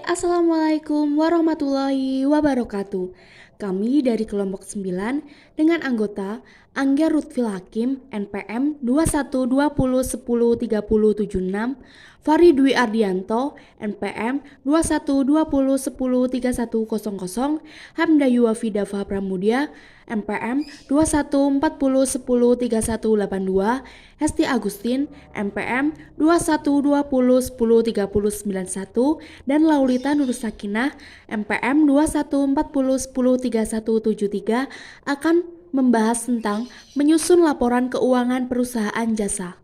Assalamualaikum warahmatullahi wabarakatuh. Kami dari kelompok 9 dengan anggota Angga Lutfil Hakim NPM 2120103076, Fari Dwi Ardianto NPM 2120103100, Hamdayu Wafida Pramudia NPM 2140103182, Hesti Agustin NPM 2120103091, dan Laulita Nur Sakinah MPM 2140103173 akan membahas tentang menyusun laporan keuangan perusahaan jasa.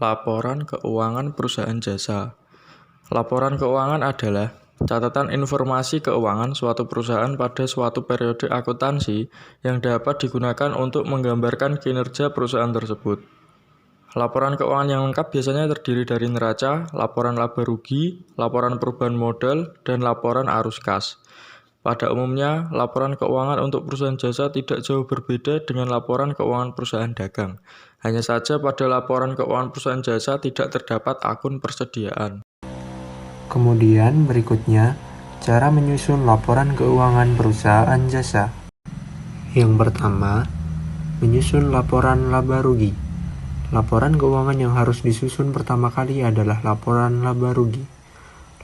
Laporan keuangan perusahaan jasa. Laporan keuangan adalah catatan informasi keuangan suatu perusahaan pada suatu periode akuntansi yang dapat digunakan untuk menggambarkan kinerja perusahaan tersebut. Laporan keuangan yang lengkap biasanya terdiri dari neraca, laporan laba rugi, laporan perubahan modal, dan laporan arus kas. Pada umumnya, laporan keuangan untuk perusahaan jasa tidak jauh berbeda dengan laporan keuangan perusahaan dagang. Hanya saja pada laporan keuangan perusahaan jasa tidak terdapat akun persediaan. Kemudian berikutnya, cara menyusun laporan keuangan perusahaan jasa. Yang pertama, menyusun laporan laba rugi. Laporan keuangan yang harus disusun pertama kali adalah laporan laba rugi.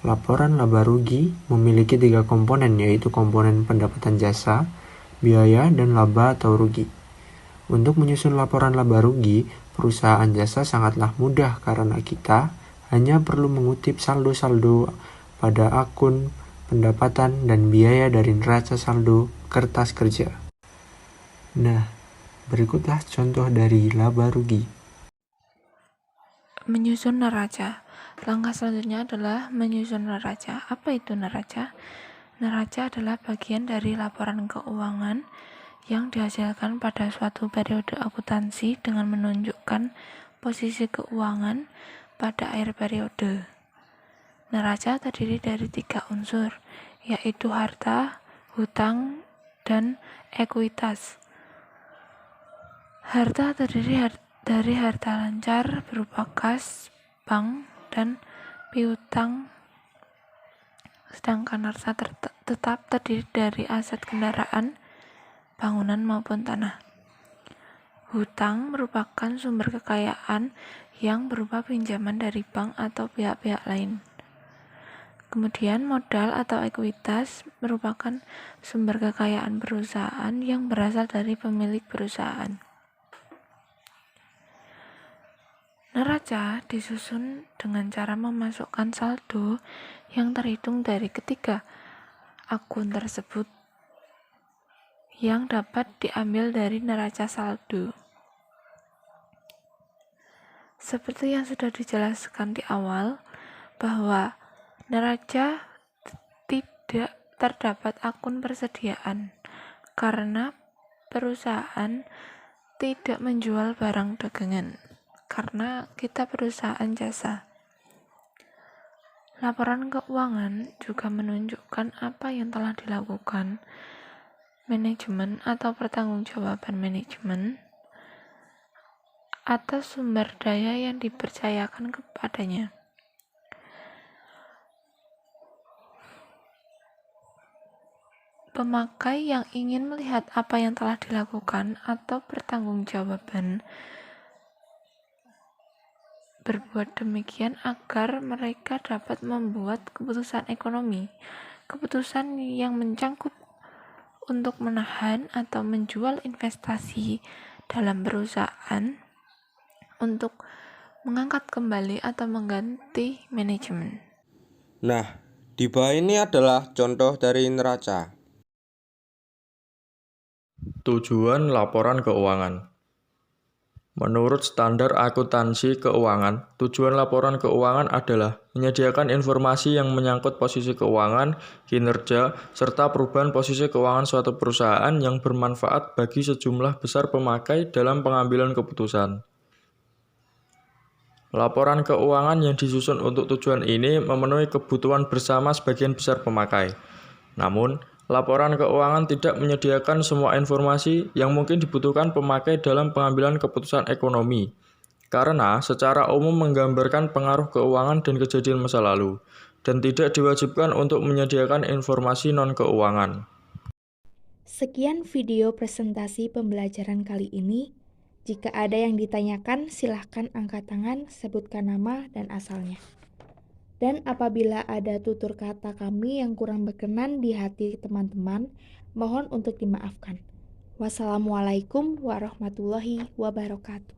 Laporan laba rugi memiliki 3 komponen, yaitu komponen pendapatan jasa, biaya, dan laba atau rugi. Untuk menyusun laporan laba rugi, perusahaan jasa sangatlah mudah karena kita hanya perlu mengutip saldo-saldo pada akun pendapatan dan biaya dari neraca saldo kertas kerja. Nah, berikutlah contoh dari laba rugi. Menyusun neraca. Langkah selanjutnya adalah menyusun neraca. Apa itu neraca? Neraca adalah bagian dari laporan keuangan yang dihasilkan pada suatu periode akuntansi dengan menunjukkan posisi keuangan pada akhir periode. Neraca terdiri dari 3 unsur, yaitu harta, hutang, dan ekuitas. Harta terdiri dari harta lancar berupa kas, bank, dan piutang, sedangkan harta tetap terdiri dari aset kendaraan, bangunan maupun tanah. Hutang merupakan sumber kekayaan yang berupa pinjaman dari bank atau pihak-pihak lain. Kemudian modal atau ekuitas merupakan sumber kekayaan perusahaan yang berasal dari pemilik perusahaan. Neraca disusun dengan cara memasukkan saldo yang terhitung dari ketiga akun tersebut yang dapat diambil dari neraca saldo. Seperti yang sudah dijelaskan di awal, bahwa neraca tidak terdapat akun persediaan karena perusahaan tidak menjual barang dagangan. Karena kita perusahaan jasa. Laporan keuangan juga menunjukkan apa yang telah dilakukan manajemen atau pertanggungjawaban manajemen atas sumber daya yang dipercayakan kepadanya. Pemakai yang ingin melihat apa yang telah dilakukan atau pertanggungjawaban berbuat demikian agar mereka dapat membuat keputusan ekonomi, keputusan yang mencangkup untuk menahan atau menjual investasi dalam perusahaan, untuk mengangkat kembali atau mengganti manajemen. Nah, di bawah ini adalah contoh dari neraca. Tujuan laporan keuangan. Menurut standar akuntansi keuangan, tujuan laporan keuangan adalah menyediakan informasi yang menyangkut posisi keuangan, kinerja, serta perubahan posisi keuangan suatu perusahaan yang bermanfaat bagi sejumlah besar pemakai dalam pengambilan keputusan. Laporan keuangan yang disusun untuk tujuan ini memenuhi kebutuhan bersama sebagian besar pemakai. Namun, laporan keuangan tidak menyediakan semua informasi yang mungkin dibutuhkan pemakai dalam pengambilan keputusan ekonomi, karena secara umum menggambarkan pengaruh keuangan dan kejadian masa lalu. dan tidak diwajibkan untuk menyediakan informasi non-keuangan. Sekian video presentasi pembelajaran kali ini. Jika ada yang ditanyakan, silahkan angkat tangan, sebutkan nama dan asalnya. Dan apabila ada tutur kata kami yang kurang berkenan di hati teman-teman, mohon untuk dimaafkan. Wassalamualaikum warahmatullahi wabarakatuh.